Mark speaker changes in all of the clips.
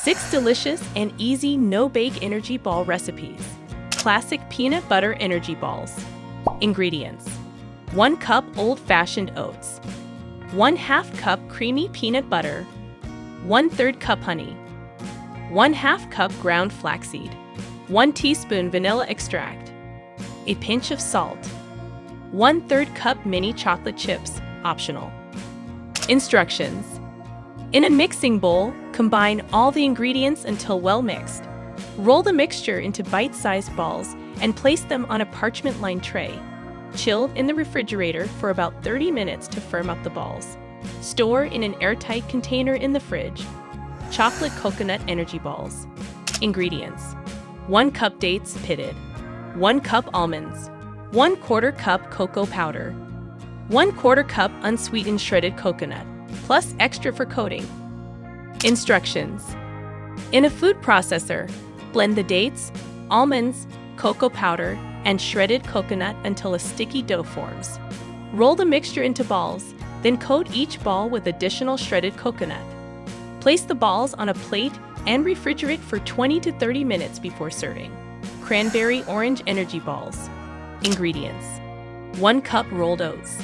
Speaker 1: 6 delicious and easy no-bake energy ball recipes. Classic peanut butter energy balls. Ingredients: 1 cup old-fashioned oats, 1/2 cup creamy peanut butter, 1/3 cup honey, 1/2 cup ground flaxseed, 1 teaspoon vanilla extract, a pinch of salt, 1/3 cup mini chocolate chips, optional. Instructions: in a mixing bowl, combine all the ingredients until well mixed. Roll the mixture into bite-sized balls and place them on a parchment-lined tray. Chill in the refrigerator for about 30 minutes to firm up the balls. Store in an airtight container in the fridge. Chocolate coconut energy balls. Ingredients: 1 cup dates pitted, 1 cup almonds, 1/4 cup cocoa powder, 1/4 cup unsweetened shredded coconut, plus extra for coating. Instructions: in a food processor, blend the dates, almonds, cocoa powder, and shredded coconut until a sticky dough forms. Roll the mixture into balls, then coat each ball with additional shredded coconut. Place the balls on a plate and refrigerate for 20 to 30 minutes before serving. Cranberry orange energy balls. Ingredients: 1 cup rolled oats,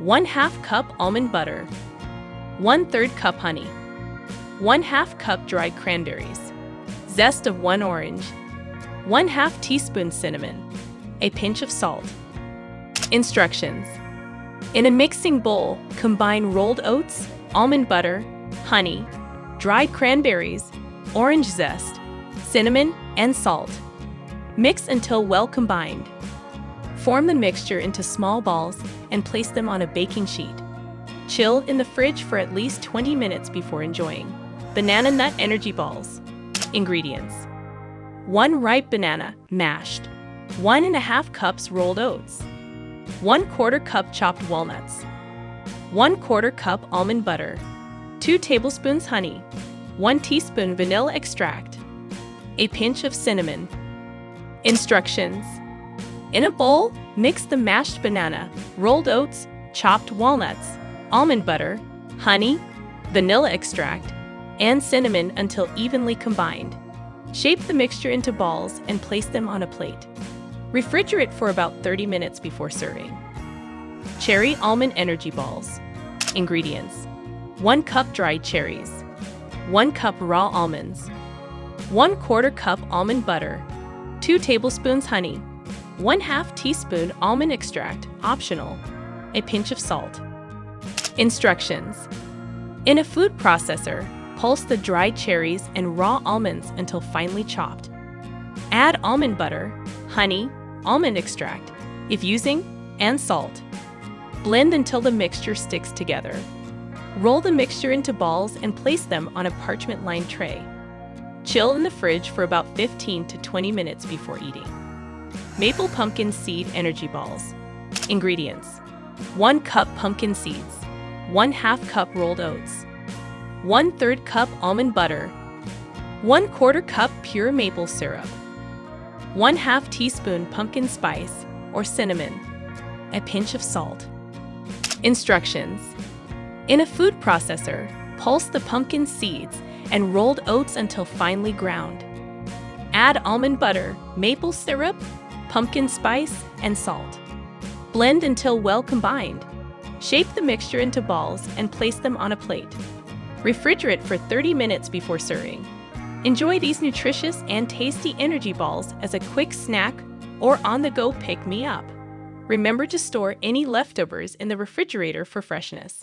Speaker 1: 1/2 cup almond butter, 1/3 cup honey, 1/2 cup dried cranberries, zest of 1 orange, 1/2 teaspoon cinnamon, a pinch of salt. Instructions: in a mixing bowl, combine rolled oats, almond butter, honey, dried cranberries, orange zest, cinnamon, and salt. Mix until well combined. Form the mixture into small balls and place them on a baking sheet. Chill in the fridge for at least 20 minutes before enjoying. Banana nut energy balls. Ingredients: 1 ripe banana, mashed, 1.5 cups rolled oats, 1/4 cup chopped walnuts, 1/4 cup almond butter, 2 tablespoons honey, 1 teaspoon vanilla extract, a pinch of cinnamon. Instructions: in a bowl, mix the mashed banana, rolled oats, chopped walnuts, almond butter, honey, vanilla extract, and cinnamon until evenly combined. Shape the mixture into balls and place them on a plate. Refrigerate for about 30 minutes before serving. Cherry almond energy balls. Ingredients: 1 cup dried cherries, 1 cup raw almonds, 1/4 cup almond butter, 2 tablespoons honey, 1/2 teaspoon almond extract, optional, a pinch of salt. Instructions: in a food processor, pulse the dried cherries and raw almonds until finely chopped. Add almond butter, honey, almond extract, if using, and salt. Blend until the mixture sticks together. Roll the mixture into balls and place them on a parchment-lined tray. Chill in the fridge for about 15 to 20 minutes before eating. Maple pumpkin seed energy balls. Ingredients: 1 cup pumpkin seeds, 1/2 cup rolled oats, 1/3 cup almond butter, 1/4 cup pure maple syrup, 1/2 teaspoon pumpkin spice or cinnamon, a pinch of salt. Instructions: in a food processor, pulse the pumpkin seeds and rolled oats until finely ground. Add almond butter, maple syrup, pumpkin spice, and salt. Blend until well combined. Shape the mixture into balls and place them on a plate. Refrigerate for 30 minutes before serving. Enjoy these nutritious and tasty energy balls as a quick snack or on-the-go pick-me-up. Remember to store any leftovers in the refrigerator for freshness.